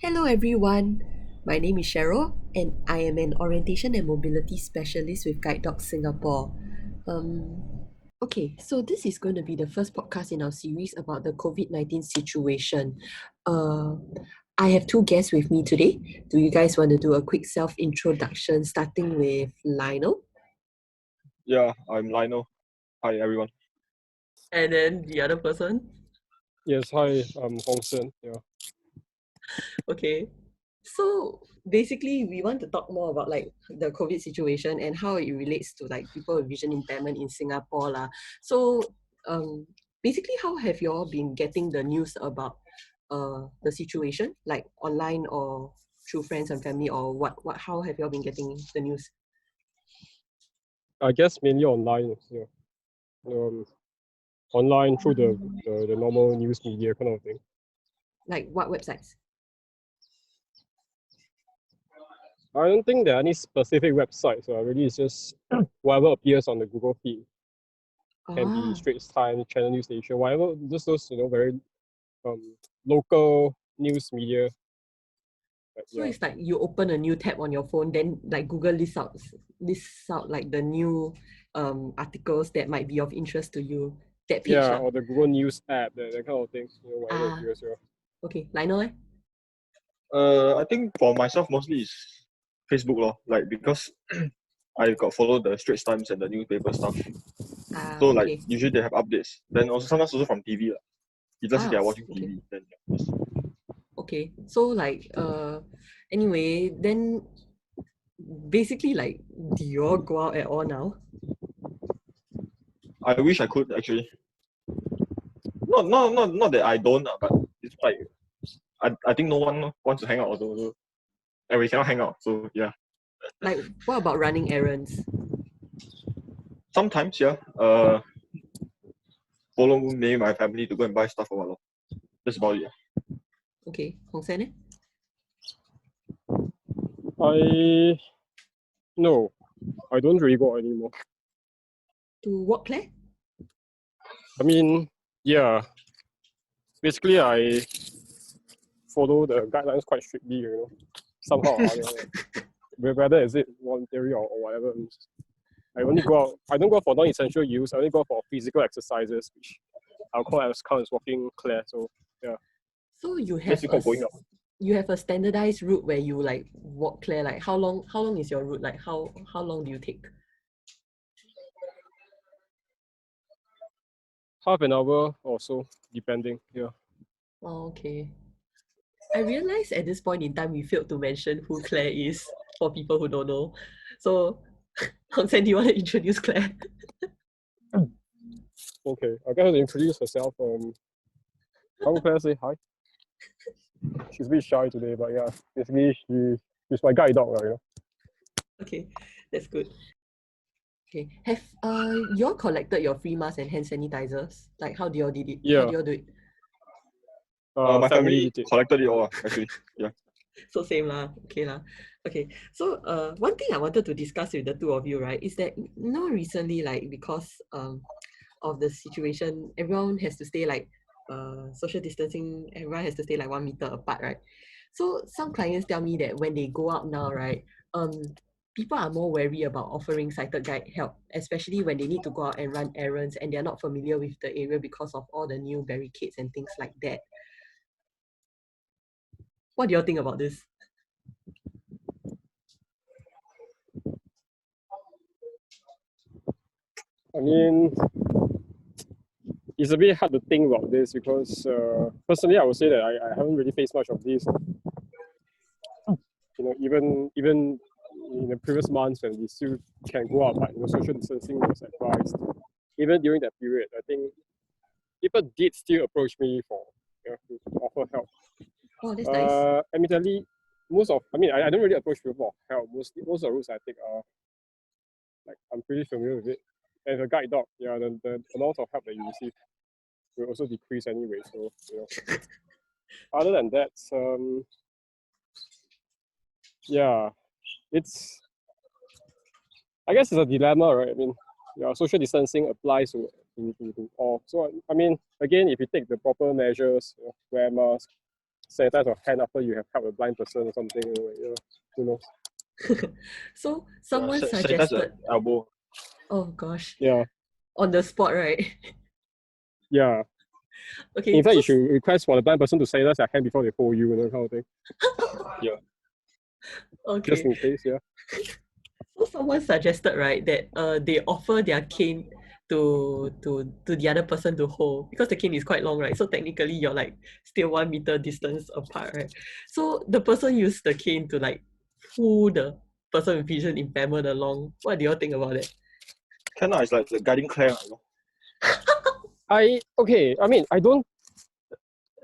Hello everyone, my name is Cheryl and I am an orientation and mobility specialist with Guide Dogs Singapore. So this is going to be the first podcast in our series about the COVID-19 situation. Uh, I have two guests with me today. Do you guys want to do a quick self-introduction starting with Lionel? Yeah, I'm Lionel. Hi, everyone. And then the other person? Yes, hi, I'm Hong Sen. Yeah. Okay. So basically, we want to talk more about like the COVID situation and how it relates to like people with vision impairment in Singapore lah. So basically, how have you all been getting the news about the situation, like online or through friends and family, or what? How have you all been getting the news? I guess mainly online. Yeah. Online through the normal news media kind of thing. Like what websites? I don't think there are any specific websites. So really, it's just whatever appears on the Google feed. Can be Straits Times, Channel News Asia, whatever. Just those very local news media. So it's like you open a new tab on your phone, then like Google lists out like the new articles that might be of interest to you. That page lah. Or the Google News app, that kind of thing. Whatever appears. Okay, Lionel. I think for myself mostly is Facebook lor. Like because I got follow the Straits Times and the newspaper stuff. So like usually they have updates. Then also sometimes also from TV lah. If let's say they are watching TV, then yes. Okay, so like anyway, then basically like, do you all go out at all now? I wish I could actually. Not that I don't, but it's like I think no one wants to hang out although and we cannot hang out. So yeah. Like what about running errands? Sometimes, yeah. Follow me, my family to go and buy stuff or what. That's about it. Okay, Hong Sen. No, I don't really go out anymore. To what, Claire? I mean, yeah. Basically, I follow the guidelines quite strictly, somehow or other. Whether is it voluntary or whatever. I only go out. I don't go out for non-essential use. I only go out for physical exercises, which I'll call as count as walking Claire. So yeah. So you have a standardized route where you like walk Claire. Like how long is your route? Like how long do you take? Half an hour or so, depending. Yeah. Oh, okay. I realized at this point in time we failed to mention who Claire is for people who don't know. So, Hong Sen, do you want to introduce Claire? Okay, I got her to introduce herself. How would Claire say hi? She's a bit shy today, but yeah, basically she's my guide dog, Okay, that's good. Okay, have you all collected your free masks and hand sanitizers? Like how do you all did it? Yeah. How do you all do it? My family collected it all actually. Yeah. So same lah. Okay lah. Okay. So one thing I wanted to discuss with the two of you, right, is that recently, like because of the situation, everyone has to stay like social distancing, everyone has to stay like 1 meter apart, right? So some clients tell me that when they go out now, right, people are more wary about offering sighted guide help, especially when they need to go out and run errands and they're not familiar with the area because of all the new barricades and things like that. What do you all think about this? I mean, it's a bit hard to think about this because personally, I would say that I haven't really faced much of this. Even in the previous months when we still can go out, but social distancing was advised. Even during that period, I think people did still approach me to offer help. Oh, that's nice. Admittedly, I don't really approach people for help. Most of the routes I take are like I'm pretty familiar with it. As a guide dog, the amount of help that you receive will also decrease anyway. So other than that, I guess it's a dilemma, right? I mean, social distancing applies to all. So I mean, again, if you take the proper measures, wear mask, sanitize your hand after you have helped a blind person or something. You know, who knows? So someone sanitize suggested. the elbow. Oh gosh. Yeah. On the spot, right? Yeah. Okay. In fact, so you should request for the blind person to sanitize their hand before they hold you, and that kind of thing. Yeah. Okay. Just in case, yeah. So someone suggested, right, that they offer their cane to the other person to hold because the cane is quite long, right? So technically you're like still 1 meter distance apart, right? So the person used the cane to like pull the person with vision impairment along. What do you all think about it? It's like the guiding clamp, you know. I mean, I don't.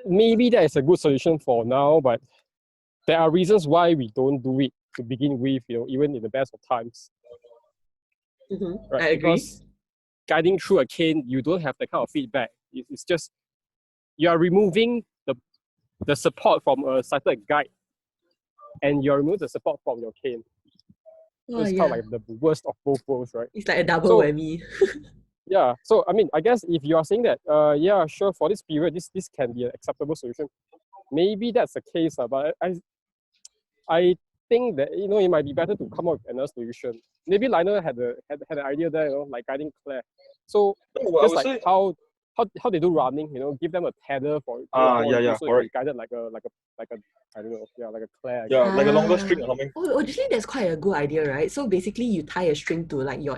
Maybe that is a good solution for now, but there are reasons why we don't do it to begin with. You know, even in the best of times. Right? I agree. Because guiding through a cane, you don't have that kind of feedback. It's just you are removing the support from a sighted guide, and you're removing the support from your cane. So it's kind of like the worst of both worlds, right? It's like a double whammy. Yeah. So I mean, I guess if you are saying that, yeah, sure, for this period, this can be an acceptable solution. Maybe that's the case, but I think that it might be better to come up with another solution. Maybe Lionel had an idea there, like guiding Claire. So just like how they do running, give them a tether for yeah, so correct. guided like a I don't know, yeah, like a Claire. Yeah, like a longer string or something. Oh, actually, that's quite a good idea, right? So basically, you tie a string to like your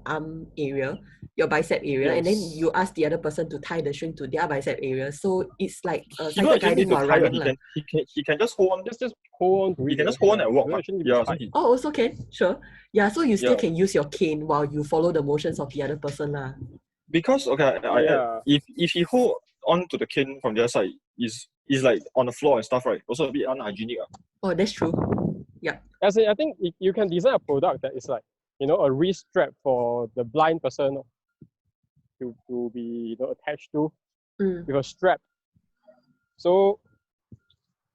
arm area, your bicep area, and then you ask the other person to tie the string to their bicep area. So it's like sighted guiding while running. He can just hold on. Just hold on. He can just hold on and walk. Yeah, oh, also can, sure. Yeah, so you still can use your cane while you follow the motions of the other person, lah. Because if he hold on to the cane from the other side, is like on the floor and stuff, right? Also a bit unhygienic. Oh, that's true. Yeah. As in, I think you can design a product that is like, a wrist strap for the blind person to be attached to with a strap. So,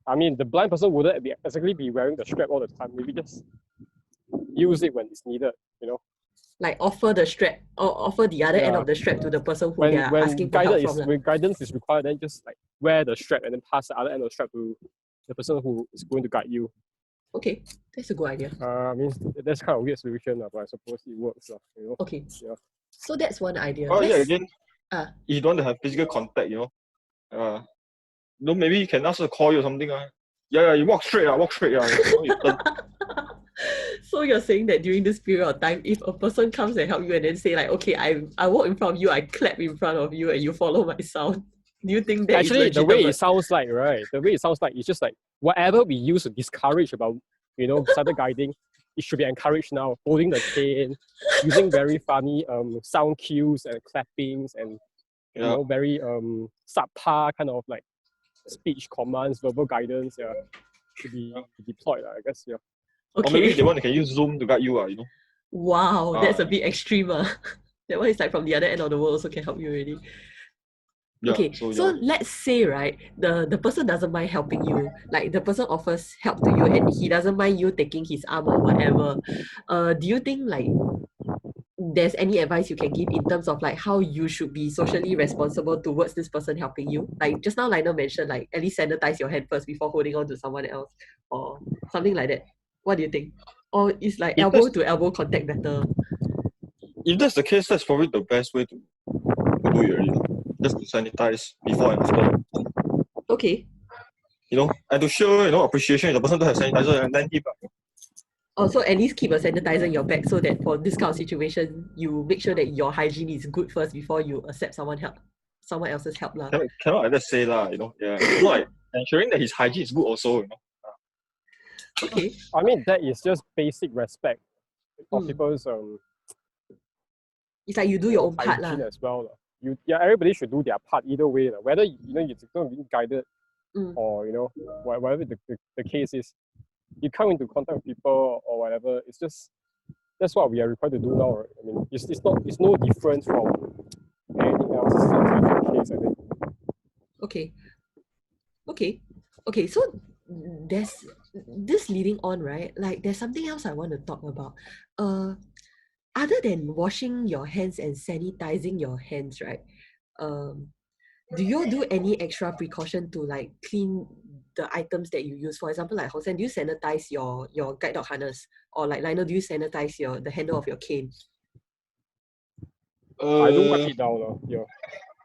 I mean, the blind person wouldn't exactly be wearing the strap all the time. Maybe just use it when it's needed, Like offer the strap or offer the other end of the strap to the person who they are asking for help from. When guidance is required, then just like wear the strap and then pass the other end of the strap to the person who is going to guide you. Okay, that's a good idea. I mean, that's kind of a weird solution, but I suppose it works. Okay. Yeah. So that's one idea. Oh, yeah, again, if you don't want to have physical contact, maybe you can ask her to call you or something. Yeah, you walk straight. So you're saying that during this period of time, if a person comes and help you and then say like, okay, I walk in front of you, I clap in front of you, and you follow my sound, do you think that actually the way it sounds like, right? The way it sounds like, it's just like whatever we use to discourage about, sighted guiding, it should be encouraged now. Holding the cane, using very funny sound cues and clappings and very subpar kind of like speech commands, verbal guidance, should be deployed, I guess, yeah. Okay. Or maybe if they want, they can use Zoom to guide you, Wow, that's a bit extreme. That one is like from the other end of the world also can help you already. Yeah, okay, so let's say, right, the person doesn't mind helping you. Like the person offers help to you and he doesn't mind you taking his arm or whatever. Do you think like there's any advice you can give in terms of like how you should be socially responsible towards this person helping you? Like just now Lionel mentioned like at least sanitize your hand first before holding on to someone else or something like that. What do you think? Or is like elbow to elbow contact better? If that's the case, that's probably the best way to do it already. Just to sanitize before and after. Okay. And to show, appreciation if the person don't have sanitizer and then give. Also, at least keep a sanitizer in your bag so that for this kind of situation, you make sure that your hygiene is good first before you accept someone else's help. Cannot like that say yeah. It's not like ensuring that his hygiene is good also, Okay. I mean, that is just basic respect of people's it's like you do your own part as well. Everybody should do their part either way. Whether you're going to be guided or whatever the case is, you come into contact with people or whatever. It's just that's what we are required to do now. Right? I mean, it's no different from anything else. It's not the case, I think. Okay. So there's this leading on, right? Like there's something else I want to talk about. Other than washing your hands and sanitizing your hands, right? do you do any extra precaution to like clean the items that you use? For example, like Hong Sen, do you sanitize your guide dog harness? Or like Lionel, do you sanitize the handle of your cane? I don't wipe it down. Yeah.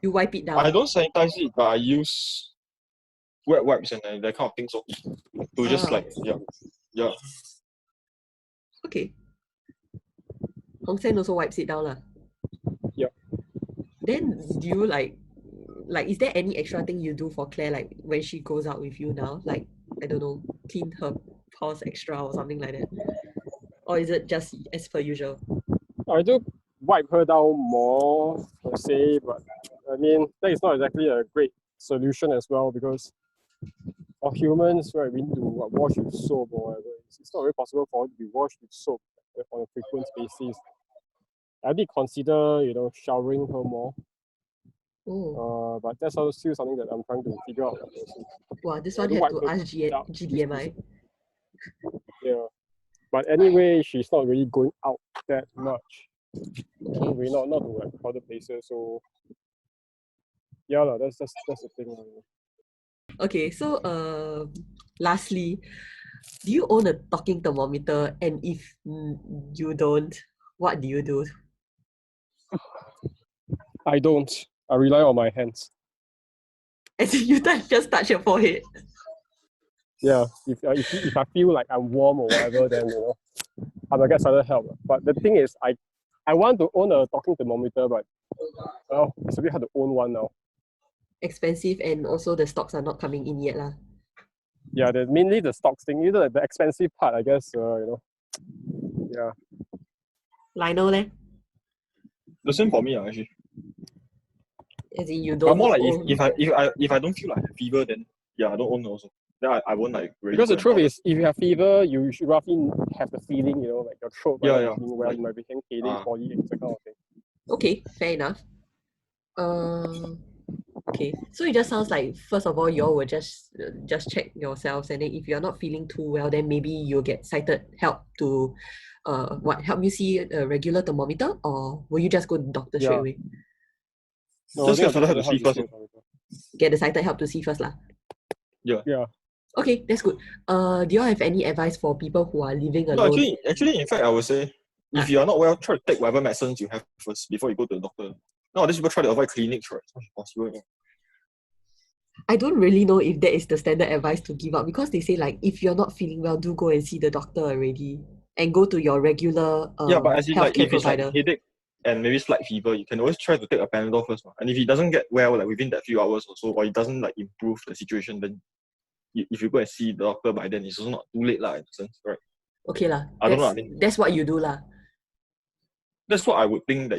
You wipe it down? I don't sanitize it, but I use wet wipes and that kind of things. So to just like, yeah. Okay. Hong Sen also wipes it down lah. Yeah. Then do you like is there any extra thing you do for Claire, like when she goes out with you now? Like, I don't know, clean her paws extra or something like that? Or is it just as per usual? I do wipe her down more per se, but I mean that is not exactly a great solution as well, because for humans, right, we need to wash with soap or whatever. It's not very possible for her to be washed with soap on a frequent basis. I did consider, showering her more. Oh. But that's also still something that I'm trying to figure out. Wow, this one had to ask GDMI. Yeah. But anyway, she's not really going out that much. We're not to like crowded places, so yeah, that's the thing. Okay, so lastly, do you own a talking thermometer? And if you don't, what do you do? I don't. I rely on my hands. As if you just touch your forehead. Yeah, if I feel like I'm warm or whatever, then I might get some help. But the thing is, I want to own a talking thermometer, but it's a bit hard to own one now. Expensive, and also the stocks are not coming in yet lah. Yeah, mainly the stocks thing. The expensive part, I guess. Yeah. Lionel leh? The same for me actually. As in you don't. But more like if I don't feel like I have fever, then yeah, I don't own also. Then I won't like really. Because the truth is, if you have fever, you should roughly have the feeling, like your throat being well, you might be having headache, body aches, that kind of thing. Okay, fair enough. Okay, so it just sounds like first of all you all will just check yourselves, and then if you're not feeling too well, then maybe you'll get cited help to help you see a regular thermometer, or will you just go to the doctor straight away? No, just get cited help to see first. Get the cited help to see first lah. Yeah. Okay, that's good. Do you all have any advice for people who are living alone? No, actually, in fact, I would say if you are not well, try to take whatever medicines you have first before you go to the doctor. Nowadays, people try to avoid clinics, right? It's not possible. I don't really know if that is the standard advice to give out, because they say like if you're not feeling well, do go and see the doctor already and go to your regular but as in like if provider. It's like headache and maybe slight fever, you can always try to take a Panadol first. And if it doesn't get well like within that few hours or so, or it doesn't like improve the situation, then if you go and see the doctor by then, it's also not too late lah in a sense, right? Okay lah. I don't know. That's what you do lah. That's what I would think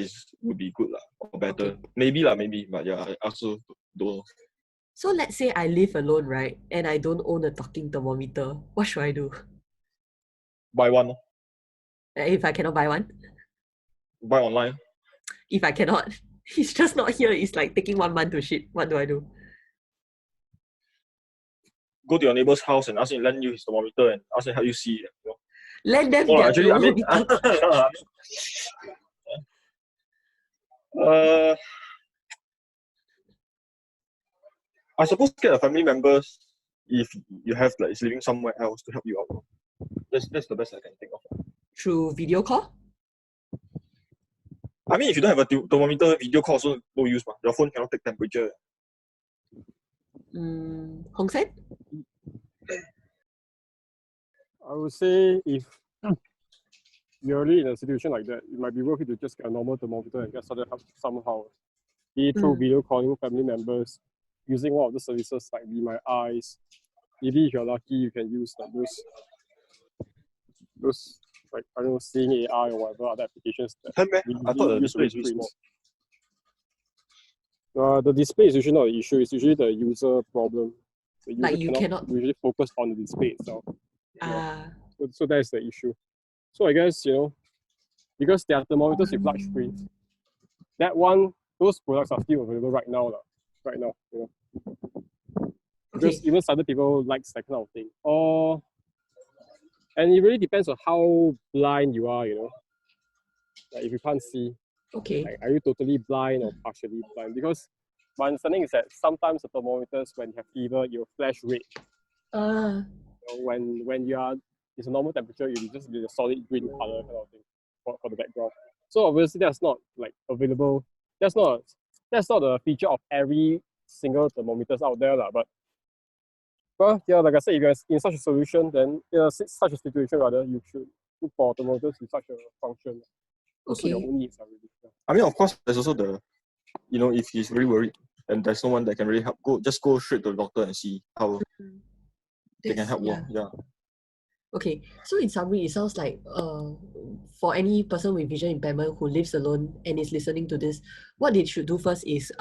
would be good lah, or better. Okay. Maybe, but yeah, I also don't know. So let's say I live alone, right? And I don't own a talking thermometer. What should I do? Buy one. If I cannot buy one? Buy online. If I cannot, it's just not here. It's like taking 1 month to ship. What do I do? Go to your neighbor's house and ask him to lend you his thermometer and ask him how you see it. Lend them their thermometer. I suppose get a family members if you have like is living somewhere else to help you out. That's the best I can think of. Through video call? I mean, if you don't have a thermometer, video call also no use. Your phone cannot take temperature. Hong Sen? I would say if you're really in a situation like that, it might be worth it to just get a normal thermometer and get started help somehow. Be it through video calling family members, using one of the services like Be My Eyes. Maybe if you're lucky, you can use like those like I don't know, Seeing AI or whatever other applications. I thought the display is really small. The display is usually not the issue. It's usually the user problem. The user like you cannot usually focus on the display itself. So that's the issue. So I guess because there are thermometers with large screens, those products are still available right now. Because even other people likes that kind of thing. And it really depends on how blind you are, Like if you can't see. Okay. Like, are you totally blind or partially blind? Because my understanding is that sometimes the thermometers, when you have fever, you'll flash red. When you are, it's a normal temperature, you'll just be a solid green color kind of thing for the background. So obviously that's not like available. That's not a feature of every single thermometers out there, but well, yeah, like I said, if you're in such a solution, then such a situation rather, you should look for thermometers with such a function. Also, your own needs are really. Yeah. I mean, of course, there's also the, if he's really worried and there's no one that can really help, go straight to the doctor and see how they can help. Yeah. Okay, so in summary, it sounds like for any person with vision impairment who lives alone and is listening to this, what they should do first is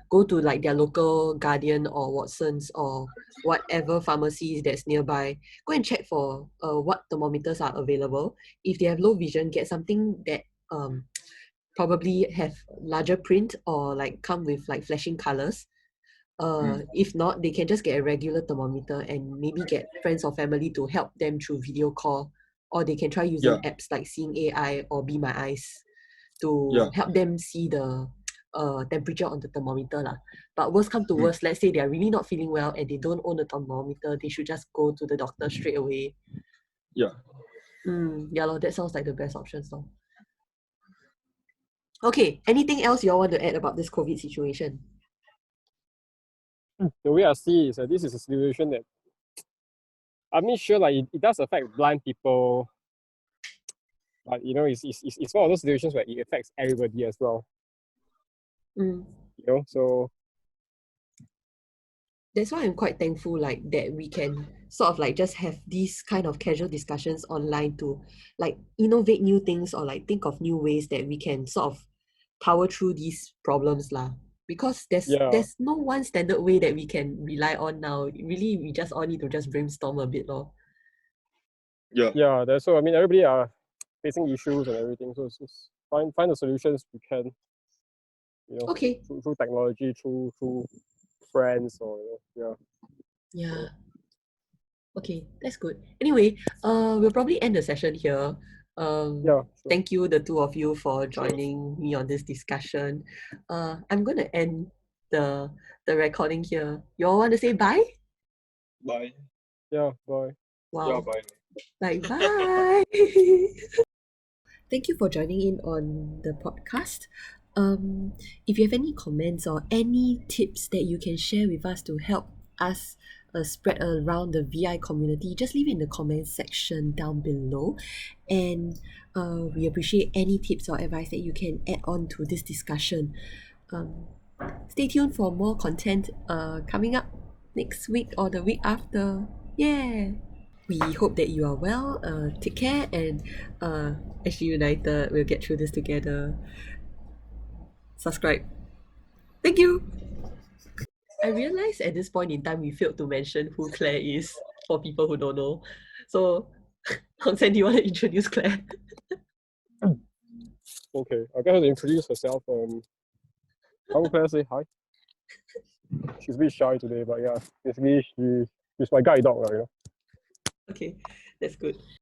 go to like their local Guardian or Watsons or whatever pharmacies that's nearby. Go and check for what thermometers are available. If they have low vision, get something that probably have larger print or like come with like flashing colors. If not, they can just get a regular thermometer and maybe get friends or family to help them through video call, or they can try using apps like Seeing AI or Be My Eyes to help them see the temperature on the thermometer lah. But worst come to worst, let's say they are really not feeling well and they don't own a thermometer, they should just go to the doctor straight away. Yeah. Yeah, that sounds like the best option. So. Okay, anything else you all want to add about this COVID situation? The way I see it is that this is a situation that I'm not sure, like it does affect blind people, but it's one of those situations where it affects everybody as well. So that's why I'm quite thankful like that we can sort of like just have these kind of casual discussions online to like innovate new things or like think of new ways that we can sort of power through these problems lah. Because there's no one standard way that we can rely on now. Really, we just all need to just brainstorm a bit lor. Yeah, so I mean everybody are facing issues and everything. So it's just find the solutions we can. Okay. Through technology, through friends or Yeah. Okay, that's good. Anyway, we'll probably end the session here. Sure. Thank you, the two of you, for joining me on this discussion. I'm gonna end the recording here. You all want to say bye? Bye. Yeah, bye. Wow. Yeah, bye. Like bye. Thank you for joining in on the podcast. If you have any comments or any tips that you can share with us to help us spread around the VI community, just leave it in the comments section down below. And we appreciate any tips or advice that you can add on to this discussion. Stay tuned for more content coming up next week or the week after. Yeah! We hope that you are well. Take care, and SG United, we'll get through this together. Subscribe. Thank you. I realized at this point in time we failed to mention who Claire is for people who don't know. So, Hong Sen, do you want to introduce Claire? Okay, I got her to introduce herself. How would Claire say hi? She's a bit shy today, but yeah, basically she's my guide dog, Okay, that's good.